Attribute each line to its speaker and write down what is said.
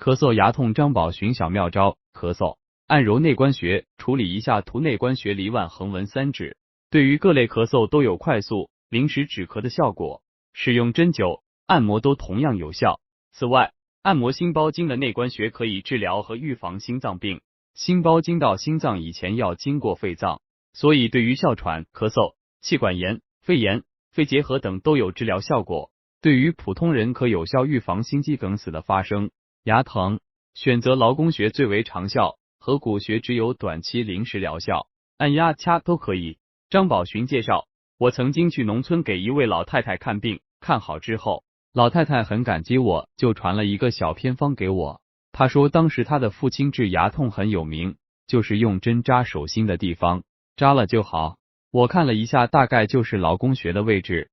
Speaker 1: 咳嗽牙痛张宝寻小妙招：咳嗽，按揉内关穴，处理一下涂内关穴离腕横纹3指。对于各类咳嗽都有快速、临时止咳的效果，使用针灸、按摩都同样有效。此外，按摩心包经的内关穴可以治疗和预防心脏病。心包经到心脏以前要经过肺脏，所以对于哮喘、咳嗽、气管炎、肺炎、肺结核等都有治疗效果。对于普通人可有效预防心肌梗死的发生。牙疼，选择劳宫穴最为长效，合谷穴只有短期临时疗效，按压掐都可以。张宝寻介绍，我曾经去农村给一位老太太看病，看好之后，老太太很感激我，就传了一个小偏方给我。她说当时她的父亲治牙痛很有名，就是用针扎手心的地方，扎了就好。我看了一下，大概就是劳宫穴的位置，